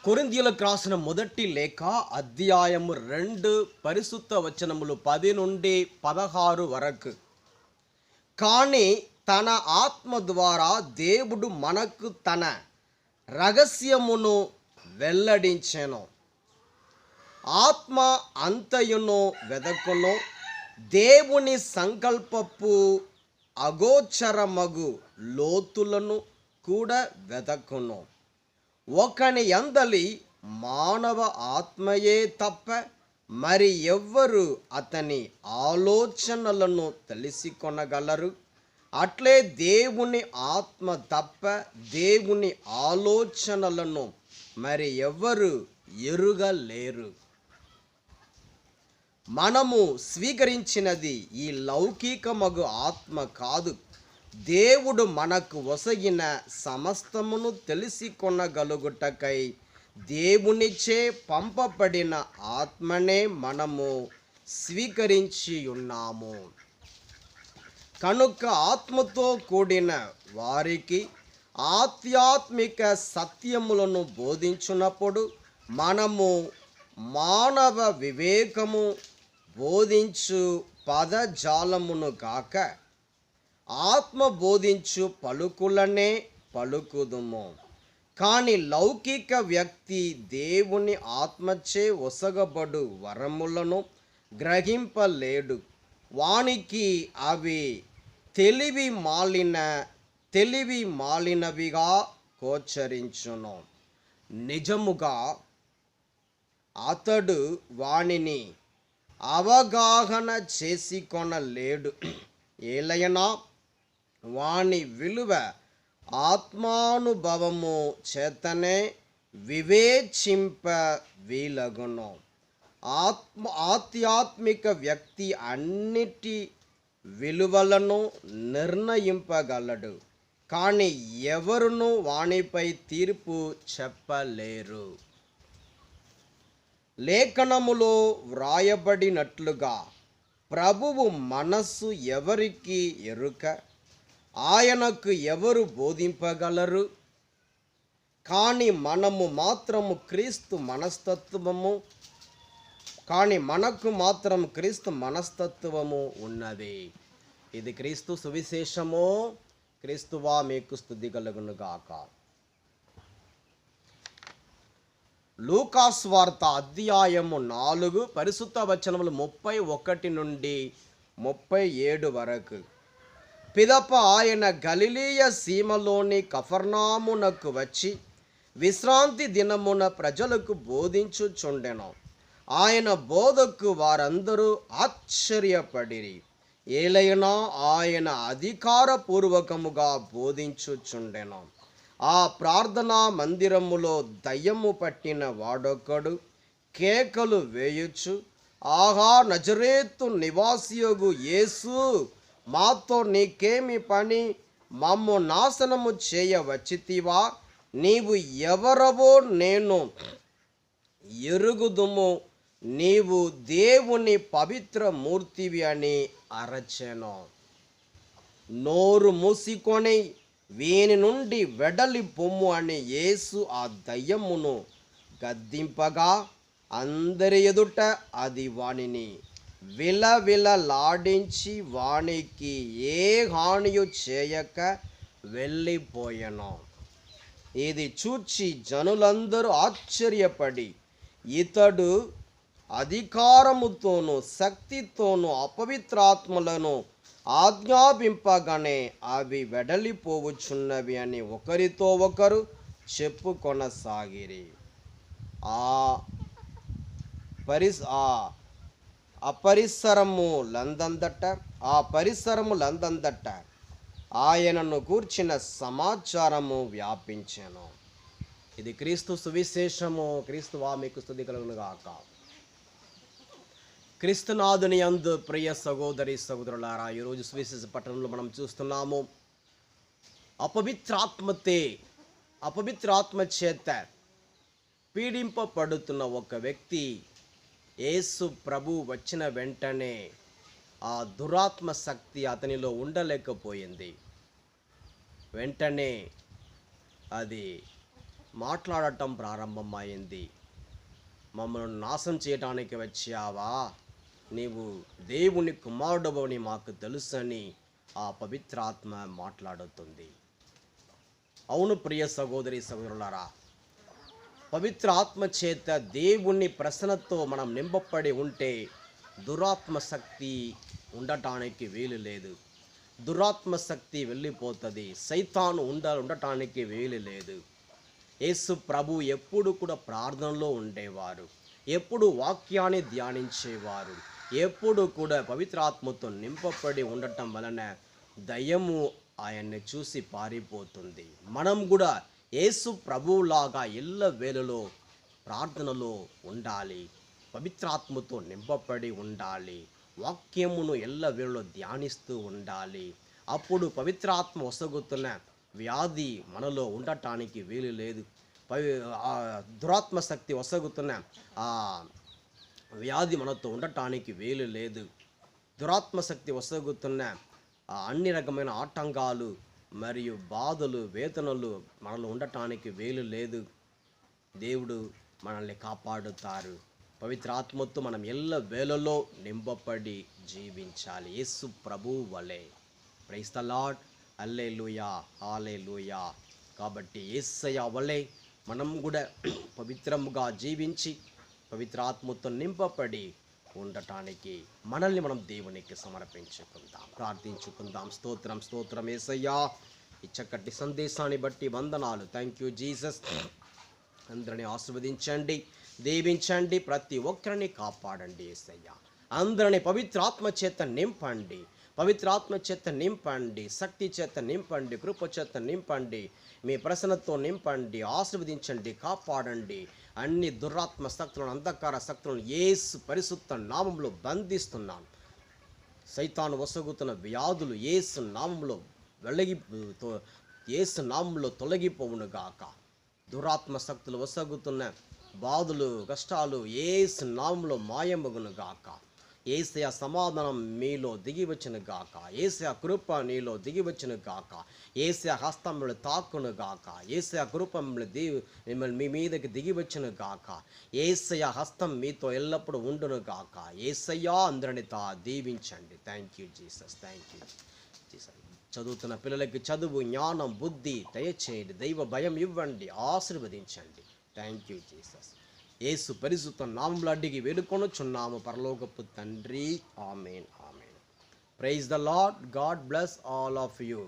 కొరింథీయులకు రాసిన మొదటి లేఖ అధ్యాయము 2 పరిశుద్ధ వచనములు 10 నుండి 16 వరకు. కానీ తన ఆత్మ ద్వారా దేవుడు మనకు తన రహస్యమును వెల్లడించెను. ఆత్మ అంతయును వెదకును, దేవుని సంకల్పపు అగోచరమగు లోతులను కూడా వెదకును. ఒకని యందలి మానవ ఆత్మయే తప్ప మరి ఎవ్వరు అతని ఆలోచనలను తెలుసుకొనగలరు. అట్లే దేవుని ఆత్మ తప్ప దేవుని ఆలోచనలను మరి ఎవ్వరు ఎరుగలేరు. మనము స్వీకరించినది ఈ లౌకికమగు ఆత్మ కాదు, దేవుడు మనకు ఒసగిన సమస్తమును తెలుసుకొనగలుగుటకై దేవునిచే పంపబడిన ఆత్మనే మనము స్వీకరించి ఉన్నాము. కనుక ఆత్మతో కూడిన వారికి ఆధ్యాత్మిక సత్యములను బోధించున్నప్పుడు మనము మానవ వివేకము బోధించు పదజాలమును గాక ఆత్మ బోధించు పలుకులనే పలుకుదుము. కానీ లౌకిక వ్యక్తి దేవుని ఆత్మచే ఒసగబడు వరములను గ్రహింపలేడు. వానికి అవి తెలివి మాలినవిగా గోచరించును. నిజముగా అతడు వానిని అవగాహన చేసుకొనలేడు. ఏలయనా వాని విలువ ఆత్మానుభవము చేతనే వివేచింప వీలగును. ఆధ్యాత్మిక వ్యక్తి అన్నిటి విలువలను నిర్ణయింపగలడు, కానీ ఎవరును వానిపై తీర్పు చెప్పలేరు. లేఖనములో వ్రాయబడినట్లుగా ప్రభువు మనస్సు ఎవరికి ఎరుక, ఆయనకు ఎవరు బోధింపగలరు? కానీ మనకు మాత్రం క్రీస్తు మనస్తత్వము ఉన్నది. ఇది క్రీస్తు సువిశేషము. క్రీస్తువా మీకు స్తుతి కలుగును గాక. లూకాసు వార్త అధ్యాయము 4 పరిశుద్ధ వచనములు 31 నుండి 37 వరకు. పిదప ఆయన గలిలయ సీమలోని కఫర్నామునకు వచ్చి విశ్రాంతి దినమున ప్రజలకు బోధించుచుండెను. ఆయన బోధకు వారందరూ ఆశ్చర్యపడిరి. ఏలైనా ఆయన అధికారపూర్వకముగా బోధించుచుండెను. ఆ ప్రార్థనా మందిరములో దయ్యము పట్టిన వాడొకడు కేకలు వేయుచు, ఆహా, నజరేతు నివాసియగు యేసు, మాతో నీకేమి పని? మమ్ము నాశనము చేయవచ్చితివా? నీవు ఎవరవో నేను ఎరుగుదుము, నీవు దేవుని పవిత్ర మూర్తివి అని అరచెను. నోరు మూసికొని వీని నుండి వెడలి పొమ్ము అని యేసు ఆ దయ్యమును గద్దింపగా అందరి ఎదుట అది వానిని విలవిలలాడించి వానికి ఏ హానియు చేయక వెళ్ళిపోయెను. ఇది చూచి జనులందరూ ఆశ్చర్యపడి, ఇతడు అధికారముతోనూ శక్తితోనూ అపవిత్రాత్మలను ఆజ్ఞాపింపగానే అవి వెడలిపోవచ్చున్నవి అని ఒకరితో ఒకరు చెప్పుకొనసాగిరి. ఆ పరిసరములందందట ఆయనను గూర్చిన సమాచారము వ్యాపించెను. ఇది క్రీస్తు సువిశేషము. క్రీస్తువా మీకు స్తుతి కలుగును గాక. క్రీస్తునాథుని యందు ప్రియ సహోదరి సహోదరులారా, ఈరోజు సువిశేష పట్టణంలో మనం చూస్తున్నాము, అపవిత్రాత్మ చేత పీడింపబడుతున్న ఒక వ్యక్తి యేసు ప్రభు వచ్చిన వెంటనే ఆ దురాత్మ శక్తి అతనిలో ఉండలేకపోయింది. వెంటనే అది మాట్లాడటం ప్రారంభమైంది. మమ్మల్ని నాశనం చేయడానికి వచ్చావా? నీవు దేవుని కుమారుడవని మాకు తెలుసని ఆ పవిత్రాత్మ మాట్లాడుతుంది. అవును ప్రియ సహోదరి సహోదరులారా, పవిత్ర ఆత్మ చేత దేవుని ప్రసన్నతో మనం నింపబడి ఉంటే దురాత్మ శక్తి ఉండటానికి వీలు లేదు. దురాత్మ శక్తి వెళ్ళిపోతుంది. సైతాను ఉండటానికి వీలు లేదు. యేసు ప్రభు ఎప్పుడు కూడా ప్రార్థనలో ఉండేవారు, ఎప్పుడు వాక్యాన్ని ధ్యానించేవారు, ఎప్పుడు కూడా పవిత్రాత్మతో నింపబడి ఉండటం వలన దయ్యము ఆయన్ని చూసి పారిపోతుంది. మనం కూడా యేసు ప్రభువులాగా ఎల్ల వేళలో ప్రార్థనలో ఉండాలి, పవిత్రాత్మతో నింపబడి ఉండాలి, వాక్యమును ఎల్ల వేళలో ధ్యానిస్తూ ఉండాలి. అప్పుడు పవిత్రాత్మ వసగుతున్న వ్యాధి మనలో ఉండటానికి వీలు లేదు. దురాత్మ శక్తి వసగుతున్న ఆ వ్యాధి మనతో ఉండటానికి వీలు లేదు. దురాత్మ శక్తి వసగుతున్న అన్ని రకమైన ఆటంకాలు మరియు బాధలు, వేదనలు మనలో ఉండటానికి వీలు లేదు. దేవుడు మనల్ని కాపాడుతారు. పవిత్రాత్మతో మనం ఎల్ల వేళలో నింపబడి జీవించాలి, యేసు ప్రభువు వలె. Praise the Lord. Hallelujah, hallelujah. కాబట్టి యేసయ్య వలె మనం కూడా పవిత్రముగా జీవించి పవిత్రాత్మతో నింపబడి ఉండటానికి మనల్ని మనం దేవునికి సమర్పించుకుందాం, ప్రార్థించుకుందాం. స్తోత్రం, స్తోత్రం యేసయ్యా. ఈ చక్కటి సందేశాన్ని బట్టి వందనాలు. Thank you Jesus. అందరిని ఆశీర్వదించండి, దీవించండి, ప్రతి ఒక్కరిని కాపాడండి యేసయ్యా. అందరిని పవిత్రాత్మ చేత నింపండి, పవిత్రాత్మ చేత నింపండి, శక్తి చేత నింపండి, కృప చేత నింపండి, మీ ప్రసన్నతో నింపండి, ఆశీర్వదించండి, కాపాడండి. అన్ని దురాత్మ శక్తులను, అంధకార శక్తులను యేసు పరిశుద్ధ నామంలో బంధిస్తున్నాను. సైతాను వసగుతున్న వ్యాధులు యేసు నామంలో యేసు నామంలో తొలగిపోవునుగాక. దురాత్మ శక్తులు వసగుతున్న బాధలు, కష్టాలు యేసు నామంలో మాయమగునుగాక. యేసయ్య సమాధానం మీలో దిగివచ్చును గాక. యేసయ్య కృప నీలో దిగివచ్చును గాక. యేసయ్య హస్తం మిమ్మల్ని తాకును గాక. యేసయ్య కృప మిమ్మల్ని మీ మీదకి దిగివచ్చును గాక. యేసయ్య హస్తం మీతో ఎల్లప్పుడూ ఉండును గాక. యేసయ్య అందరిని దీవించండి. Thank you Jesus, thank you Jesus. చదువుతున్న పిల్లలకి చదువు, జ్ఞానం, బుద్ధి దయచేయండి, దైవ భయం ఇవ్వండి, ఆశీర్వదించండి. Thank you Jesus. యేసు పరిశుద్ధ నామములో అడిగి వేడుకొనుచున్నాము పరలోకపు తండ్రి. Amen, amen. Praise the Lord. God bless all of you.